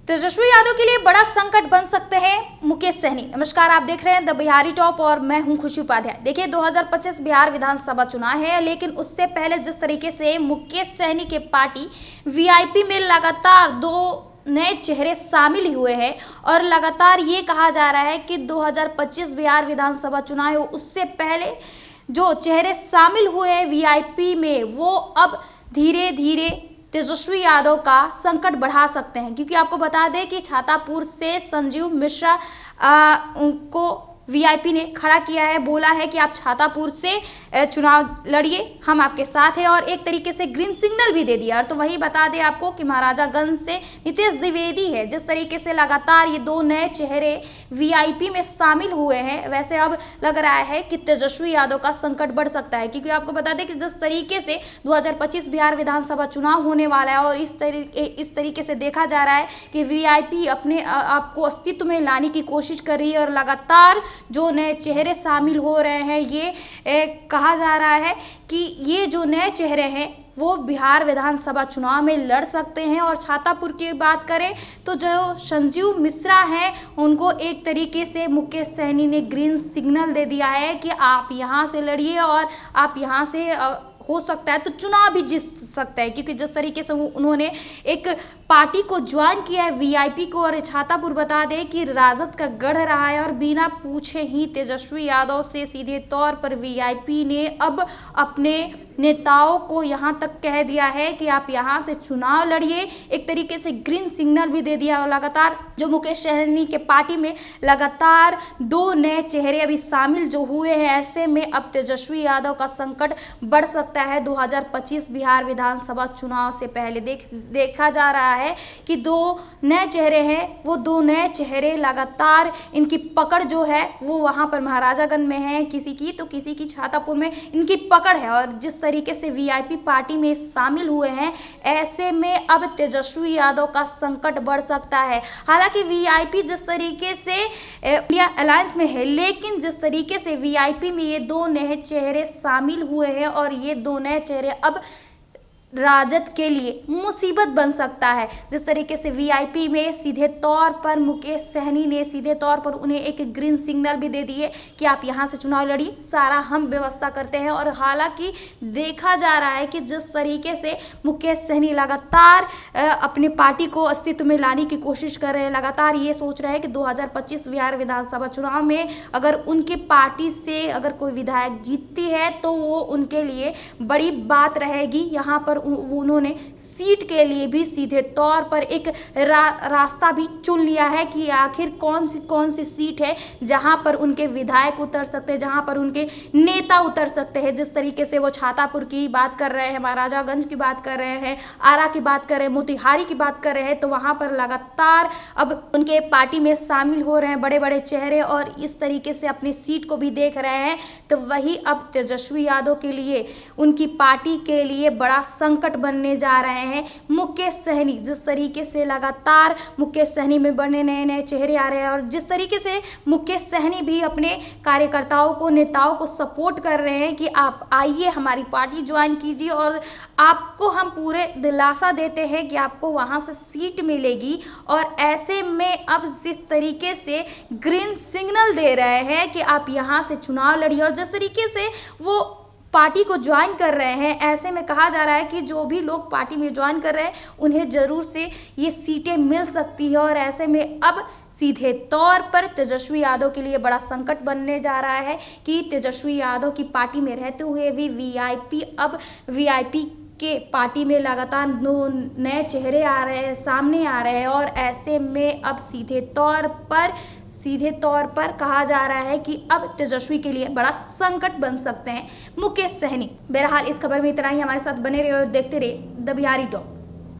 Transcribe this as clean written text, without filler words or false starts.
तेजस्वी यादव के लिए बड़ा संकट बन सकते हैं मुकेश सहनी। नमस्कार, आप देख रहे हैं द बिहारी टॉप और मैं हूं खुशी उपाध्याय। देखिए 2025 बिहार विधानसभा चुनाव है, लेकिन उससे पहले जिस तरीके से मुकेश सहनी के पार्टी वीआईपी में लगातार दो नए चेहरे शामिल हुए हैं और लगातार ये कहा जा रहा है कि 2025 बिहार विधानसभा चुनाव हो उससे पहले जो चेहरे शामिल हुए हैं वीआईपी में वो अब धीरे धीरे तेजस्वी यादव का संकट बढ़ा सकते हैं। क्योंकि आपको बता दें कि छातापुर से संजीव मिश्रा को वीआईपी ने खड़ा किया है, बोला है कि आप छातापुर से चुनाव लड़िए, हम आपके साथ हैं, और एक तरीके से ग्रीन सिग्नल भी दे दिया। और तो वही बता दें आपको कि महाराजागंज से नीतीश द्विवेदी है। जिस तरीके से लगातार ये दो नए चेहरे वीआईपी में शामिल हुए हैं, वैसे अब लग रहा है कि तेजस्वी यादव का संकट बढ़ सकता है। क्योंकि आपको बता दें कि जिस तरीके से 2025 बिहार विधानसभा चुनाव होने वाला है और इस तरीके से देखा जा रहा है कि वीआईपी अपने आपको अस्तित्व में लाने की कोशिश कर रही है और लगातार जो नए चेहरे शामिल हो रहे हैं, ये कहा जा रहा है कि ये जो नए चेहरे हैं वो बिहार विधानसभा चुनाव में लड़ सकते हैं। और छातापुर की बात करें तो जो संजीव मिश्रा हैं उनको एक तरीके से मुकेश सहनी ने ग्रीन सिग्नल दे दिया है कि आप यहाँ से लड़िए और आप यहाँ से हो सकता है तो चुनाव भी जीत सकता है। क्योंकि जिस तरीके से उन्होंने एक पार्टी को ज्वाइन किया है वीआईपी को, और छातापुर बता दें कि राजद का गढ़ रहा है और बिना पूछे ही तेजस्वी यादव से सीधे तौर पर वीआईपी ने अब अपने नेताओं को यहाँ तक कह दिया है कि आप यहाँ से चुनाव लड़िए। एक तरीके से ग्रीन सिग्नल भी दे दिया। और लगातार जो मुकेश सहनी के पार्टी में लगातार दो नए चेहरे अभी शामिल जो हुए हैं, ऐसे में अब तेजस्वी यादव का संकट बढ़ सकता है। 2025 बिहार विधानसभा चुनाव से पहले देखा जा रहा है कि दो नए चेहरे हैं, वो दो नए चेहरे लगातार इनकी पकड़ जो है वो वहाँ पर महाराजागंज में है, किसी की तो किसी की छातापुर में इनकी पकड़ है। और जिस तरीके से वीआईपी पार्टी में शामिल हुए हैं, ऐसे में अब तेजस्वी यादव का संकट बढ़ सकता है। हालांकि वीआईपी जिस तरीके से इंडिया अलायंस में है, लेकिन जिस तरीके से वीआईपी में ये दो नए चेहरे शामिल हुए हैं और ये दो नए चेहरे अब राजद के लिए मुसीबत बन सकता है। जिस तरीके से वीआईपी में सीधे तौर पर मुकेश सहनी ने सीधे तौर पर उन्हें एक ग्रीन सिग्नल भी दे दिए कि आप यहाँ से चुनाव लड़िए, सारा हम व्यवस्था करते हैं। और हालांकि देखा जा रहा है कि जिस तरीके से मुकेश सहनी लगातार अपने पार्टी को अस्तित्व में लाने की कोशिश कर रहे हैं, लगातार ये सोच रहे हैं कि 2025 बिहार विधानसभा चुनाव में अगर उनके पार्टी से अगर कोई विधायक जीतती है तो वो उनके लिए बड़ी बात रहेगी। यहाँ पर उन्होंने सीट के लिए भी सीधे तौर पर एक रास्ता भी चुन लिया है कि आखिर कौन सी सीट है जहां पर उनके विधायक उतर सकते हैं, जहां पर उनके नेता उतर सकते हैं। जिस तरीके से वो छातापुर की बात कर रहे हैं, महाराजागंज की बात कर रहे हैं, आरा की बात कर रहे हैं, मोतिहारी की बात कर रहे हैं, तो वहां पर लगातार अब उनके पार्टी में शामिल हो रहे हैं बड़े बड़े चेहरे और इस तरीके से अपनी सीट को भी देख रहे हैं। तो वही अब तेजस्वी यादव के लिए, उनकी पार्टी के लिए बड़ा संकट बनने जा रहे हैं मुकेश सहनी। जिस तरीके से लगातार मुकेश सहनी में बने नए नए चेहरे आ रहे हैं और जिस तरीके से मुकेश सहनी भी अपने कार्यकर्ताओं को, नेताओं को सपोर्ट कर रहे हैं कि आप आइए हमारी पार्टी ज्वाइन कीजिए और आपको हम पूरे दिलासा देते हैं कि आपको वहां से सीट मिलेगी। और ऐसे में अब जिस तरीके से ग्रीन सिग्नल दे रहे हैं कि आप यहां से चुनाव लड़िए और जिस तरीके से वो पार्टी को ज्वाइन कर रहे हैं, ऐसे में कहा जा रहा है कि जो भी लोग पार्टी में ज्वाइन कर रहे हैं उन्हें ज़रूर से ये सीटें मिल सकती है। और ऐसे में अब सीधे तौर पर तेजस्वी यादव के लिए बड़ा संकट बनने जा रहा है कि तेजस्वी यादव की पार्टी में रहते हुए भी वीआईपी के पार्टी में लगातार दो नए चेहरे आ रहे हैं, सामने आ रहे हैं। और ऐसे में अब सीधे तौर पर कहा जा रहा है कि अब तेजस्वी के लिए बड़ा संकट बन सकते हैं मुकेश सहनी। बहरहाल इस खबर में इतना ही। हमारे साथ बने रहिए और देखते रहिए द बिहारी टॉप।